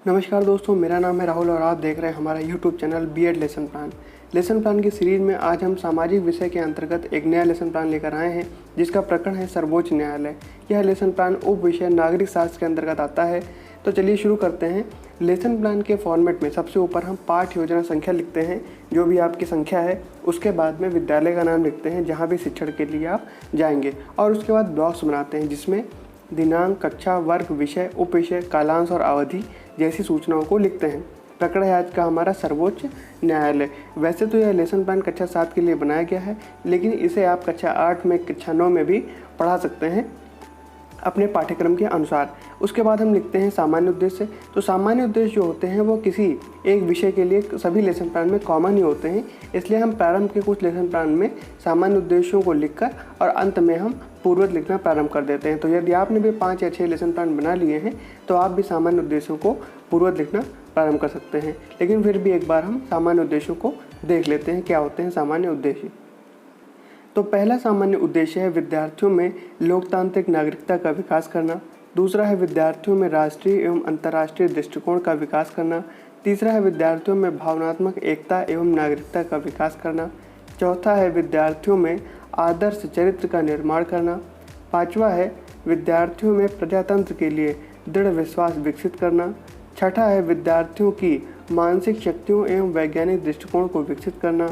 नमस्कार दोस्तों, मेरा नाम है राहुल और आप देख रहे हैं हमारा YouTube channel BEd lesson plan. Lesson plan की सीरीज में आज हम सामाजिक विषय के अंतर्गत एक नया लेसन प्लान लेकर आए हैं जिसका प्रकरण है सर्वोच्च न्यायालय। यह लेसन प्लान उप विषय नागरिक शास्त्र के अंतर्गत आता है। तो चलिए शुरू करते हैं। लेसन प्लान के फॉर्मेट में सबसे ऊपर हम पाठ योजना संख्या लिखते हैं, जो भी आपकी संख्या है। उसके बाद में विद्यालय का नाम लिखते हैं जहाँ भी शिक्षण के लिए आप जाएंगे, और उसके बाद ब्लॉक्स बनाते हैं जिसमें दिनांक, कक्षा, वर्ग, विषय, उप विषय, कालांश और अवधि जैसी सूचनाओं को लिखते हैं। प्रकरण है आज का हमारा सर्वोच्च न्यायालय। वैसे तो यह लेसन प्लान कक्षा 7 के लिए बनाया गया है, लेकिन इसे आप कक्षा 8 में, कक्षा 9 में भी पढ़ा सकते हैं अपने पाठ्यक्रम के अनुसार। उसके बाद हम लिखते हैं सामान्य उद्देश्य। तो सामान्य उद्देश्य जो होते हैं वो किसी एक विषय के लिए सभी लेसन प्लान में कॉमन ही होते हैं, इसलिए हम प्रारंभ के कुछ लेसन प्लान में सामान्य उद्देश्यों को लिखकर और अंत में हम पूर्वज लिखना प्रारंभ कर देते हैं। तो यदि आपने भी 5 या 6 लेसन प्लान बना लिए हैं तो आप भी सामान्य उद्देश्यों को पूर्वज लिखना प्रारंभ कर सकते हैं। लेकिन फिर भी एक बार हम सामान्य उद्देश्यों को देख लेते हैं क्या होते हैं सामान्य उद्देश्य। तो पहला सामान्य उद्देश्य है विद्यार्थियों में लोकतांत्रिक नागरिकता का विकास करना। दूसरा है विद्यार्थियों में राष्ट्रीय एवं अंतर्राष्ट्रीय दृष्टिकोण का विकास करना। तीसरा है विद्यार्थियों में भावनात्मक एकता एवं नागरिकता का विकास करना। चौथा है विद्यार्थियों में आदर्श चरित्र का निर्माण करना। पांचवा है विद्यार्थियों में प्रजातंत्र के लिए दृढ़ विश्वास विकसित करना। छठा है विद्यार्थियों की मानसिक शक्तियों एवं वैज्ञानिक दृष्टिकोण को विकसित करना।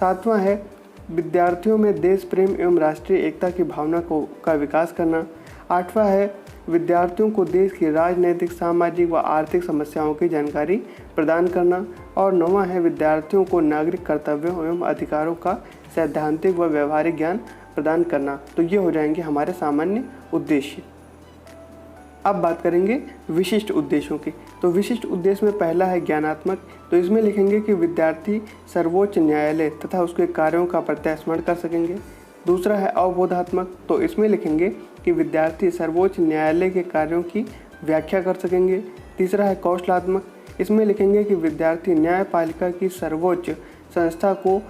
सातवां है विद्यार्थियों में देश प्रेम एवं राष्ट्रीय एकता की भावना का विकास करना। आठवां है विद्यार्थियों को देश की राजनैतिक, सामाजिक व आर्थिक समस्याओं की जानकारी प्रदान करना। और नौवां है विद्यार्थियों को नागरिक कर्तव्यों एवं अधिकारों का सैद्धांतिक व व्यवहारिक ज्ञान प्रदान करना। तो ये हो जाएंगे हमारे सामान्य उद्देश्य। अब बात करेंगे विशिष्ट उद्देश्यों की। तो विशिष्ट उद्देश्य में पहला है ज्ञानात्मक। तो इसमें लिखेंगे कि विद्यार्थी सर्वोच्च न्यायालय तथा उसके कार्यों का प्रत्यास्मरण कर सकेंगे। दूसरा है अवबोधात्मक। तो इसमें लिखेंगे कि विद्यार्थी सर्वोच्च न्यायालय के कार्यों की व्याख्या कर सकेंगे। तीसरा है कौशलात्मक। इसमें लिखेंगे कि विद्यार्थी न्यायपालिका की सर्वोच्च संस्था को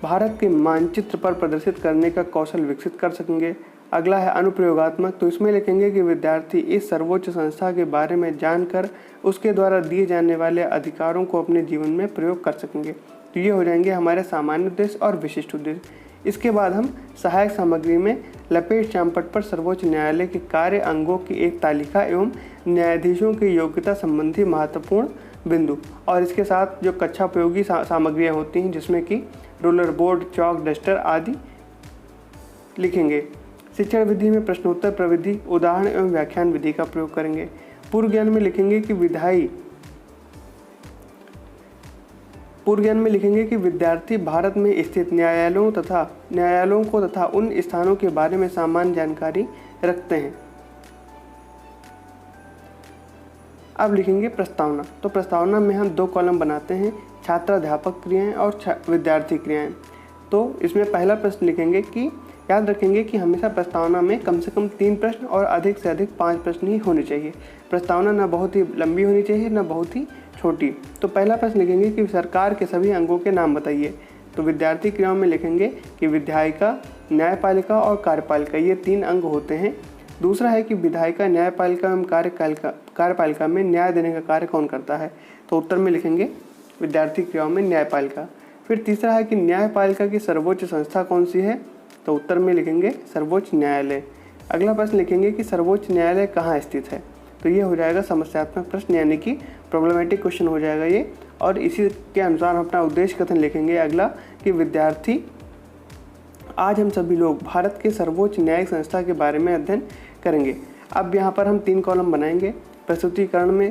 भारत के मानचित्र पर प्रदर्शित करने का कौशल विकसित कर सकेंगे। अगला है अनुप्रयोगात्मक। तो इसमें लिखेंगे कि विद्यार्थी इस सर्वोच्च संस्था के बारे में जानकर उसके द्वारा दिए जाने वाले अधिकारों को अपने जीवन में प्रयोग कर सकेंगे। तो ये हो जाएंगे हमारे सामान्य उद्देश्य और विशिष्ट उद्देश्य। इसके बाद हम सहायक सामग्री में लपेट चांपट पर सर्वोच्च न्यायालय के कार्य अंगों की एक तालिका एवं न्यायाधीशों की योग्यता संबंधी महत्वपूर्ण बिंदु, और इसके साथ जो कक्षा उपयोगी सामग्रियाँ होती हैं जिसमें कि रूलर, बोर्ड, चौक, डस्टर आदि लिखेंगे। शिक्षण विधि में प्रश्नोत्तर प्रविधि, उदाहरण एवं व्याख्यान विधि का प्रयोग करेंगे। पूर्व ज्ञान में लिखेंगे कि विद्यार्थी भारत में स्थित न्यायालयों को तथा उन स्थानों के बारे में सामान्य जानकारी रखते हैं। अब लिखेंगे प्रस्तावना। तो प्रस्तावना में हम 2 कॉलम बनाते हैं, छात्राध्यापक क्रियाएं और विद्यार्थी क्रियाएं। तो इसमें पहला प्रश्न लिखेंगे कि याद रखेंगे कि हमेशा प्रस्तावना में कम से कम 3 प्रश्न और अधिक से अधिक 5 प्रश्न ही होने चाहिए। प्रस्तावना न बहुत ही लंबी होनी चाहिए न बहुत ही छोटी। तो पहला प्रश्न लिखेंगे कि सरकार के सभी अंगों के नाम बताइए। तो विद्यार्थी क्रियाओं में लिखेंगे कि विधायिका, न्यायपालिका और कार्यपालिका, ये 3 अंग होते हैं। दूसरा है कि विधायिका, न्यायपालिका एवं कार्यपालिका में न्याय देने का कार्य कौन करता है। तो उत्तर में लिखेंगे विद्यार्थी क्रियाओं में न्यायपालिका। फिर तीसरा है कि न्यायपालिका की सर्वोच्च संस्था कौन सी है। तो उत्तर में लिखेंगे सर्वोच्च न्यायालय। अगला प्रश्न लिखेंगे कि सर्वोच्च न्यायालय कहाँ स्थित है। तो ये हो जाएगा समस्यात्मक प्रश्न, यानी कि प्रॉब्लमेटिक क्वेश्चन हो जाएगा ये। और इसी के अनुसार हम अपना उद्देश्य कथन लिखेंगे अगला कि विद्यार्थी, आज हम सभी लोग भारत के सर्वोच्च न्यायिक संस्था के बारे में अध्ययन करेंगे। अब यहाँ पर हम 3 कॉलम बनाएंगे। प्रस्तुतिकरण में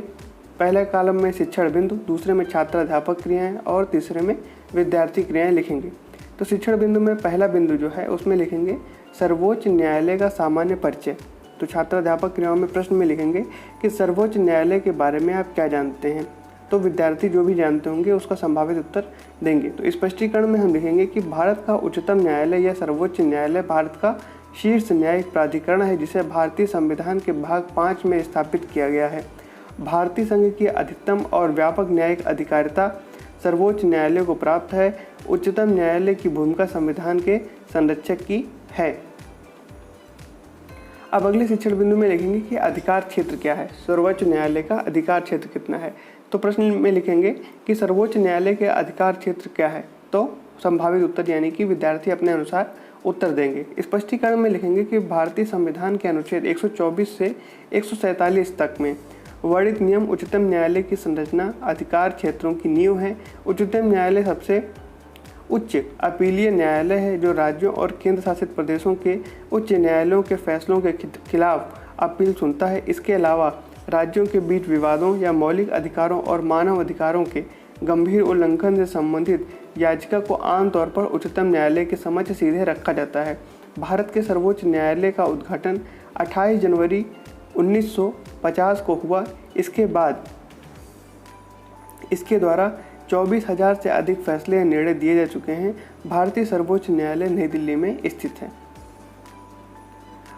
पहले कॉलम में शिक्षण बिंदु, दूसरे में छात्राध्यापक क्रियाएं और तीसरे में विद्यार्थी क्रियाएं लिखेंगे। तो शिक्षण बिंदु में पहला बिंदु जो है उसमें लिखेंगे सर्वोच्च न्यायालय का सामान्य परिचय। तो छात्राध्यापक क्रियाओं में प्रश्न में लिखेंगे कि सर्वोच्च न्यायालय के बारे में आप क्या जानते हैं। तो विद्यार्थी जो भी जानते होंगे उसका संभावित उत्तर देंगे। तो स्पष्टीकरण में हम लिखेंगे कि भारत का उच्चतम न्यायालय या सर्वोच्च न्यायालय भारत का शीर्ष न्यायिक प्राधिकरण है, जिसे भारतीय संविधान के भाग 5 में स्थापित किया गया है। भारतीय संघ की अधिकतम और व्यापक न्यायिक अधिकारिता सर्वोच्च न्यायालय को प्राप्त है। उच्चतम न्यायालय की भूमिका संविधान के संरक्षक की है। अब अगले शिक्षण बिंदु में लिखेंगे कि अधिकार क्षेत्र क्या है, सर्वोच्च न्यायालय का अधिकार क्षेत्र कितना है। तो प्रश्न में लिखेंगे कि सर्वोच्च न्यायालय के अधिकार क्षेत्र क्या है, तो संभावित उत्तर यानी कि विद्यार्थी अपने अनुसार उत्तर देंगे। स्पष्टीकरण में लिखेंगे कि भारतीय संविधान के अनुच्छेद 124 से 147 तक में वर्णित नियम उच्चतम न्यायालय की संरचना अधिकार क्षेत्रों की नींव है। उच्चतम न्यायालय सबसे उच्च अपीलीय न्यायालय है जो राज्यों और केंद्र शासित प्रदेशों के उच्च न्यायालयों के फैसलों के खिलाफ अपील सुनता है। इसके अलावा राज्यों के बीच विवादों या मौलिक अधिकारों और मानव अधिकारों के गंभीर उल्लंघन से संबंधित याचिका को आमतौर पर उच्चतम न्यायालय के समक्ष सीधे रखा जाता है। भारत के सर्वोच्च न्यायालय का उद्घाटन 28 जनवरी 1950 को हुआ। इसके बाद इसके द्वारा 24,000 से अधिक फैसले या निर्णय दिए जा चुके हैं। भारतीय सर्वोच्च न्यायालय नई दिल्ली में स्थित है।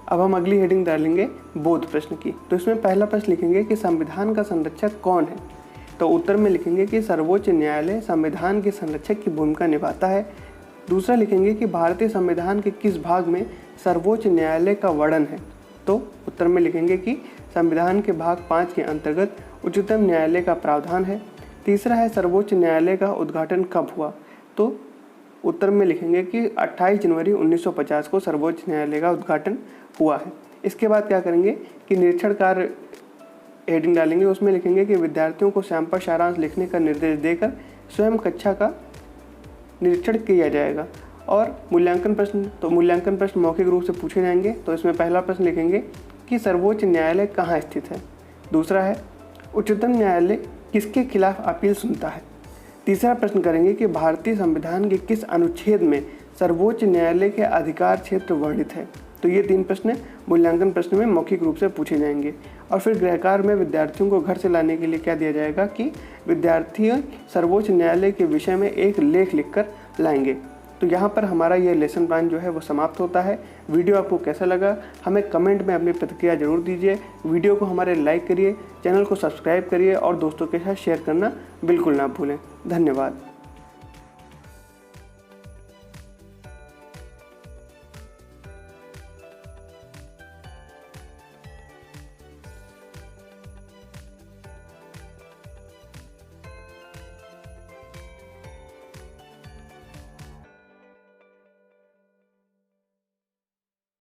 अब हम अगली हेडिंग डालेंगे बोध प्रश्न की। तो इसमें पहला प्रश्न लिखेंगे कि संविधान का संरक्षक कौन है। तो उत्तर में लिखेंगे कि सर्वोच्च न्यायालय संविधान के संरक्षक की भूमिका निभाता है। दूसरा लिखेंगे कि भारतीय संविधान के किस भाग में सर्वोच्च न्यायालय का वर्णन है। तो उत्तर में लिखेंगे कि संविधान के भाग 5 के अंतर्गत उच्चतम न्यायालय का प्रावधान है। तीसरा है सर्वोच्च न्यायालय का उद्घाटन कब हुआ। तो उत्तर में लिखेंगे कि 28 जनवरी 1950 को सर्वोच्च न्यायालय का उद्घाटन हुआ है। इसके बाद क्या करेंगे कि निरीक्षण कार्य हेडिंग डालेंगे। उसमें लिखेंगे कि विद्यार्थियों को सैंपल सारांश लिखने का निर्देश देकर स्वयं कक्षा का निरीक्षण किया जाएगा। और मूल्यांकन प्रश्न मौखिक रूप से पूछे जाएंगे। तो इसमें पहला प्रश्न लिखेंगे कि सर्वोच्च न्यायालय कहाँ स्थित है। दूसरा है उच्चतम न्यायालय किसके खिलाफ अपील सुनता है। तीसरा प्रश्न करेंगे कि भारतीय संविधान के किस अनुच्छेद में सर्वोच्च न्यायालय के अधिकार क्षेत्र वर्णित है। तो ये 3 प्रश्न मूल्यांकन प्रश्न में मौखिक रूप से पूछे जाएंगे। और फिर गृहकार्य में विद्यार्थियों को घर से लाने के लिए क्या दिया जाएगा कि विद्यार्थी सर्वोच्च न्यायालय के विषय में एक लेख लिखकर लाएंगे। तो यहाँ पर हमारा ये लेसन प्लान जो है वो समाप्त होता है। वीडियो आपको कैसा लगा हमें कमेंट में अपनी प्रतिक्रिया जरूर दीजिए। वीडियो को हमारे लाइक करिए, चैनल को सब्सक्राइब करिए और दोस्तों के साथ शेयर करना बिल्कुल ना भूलें। धन्यवाद।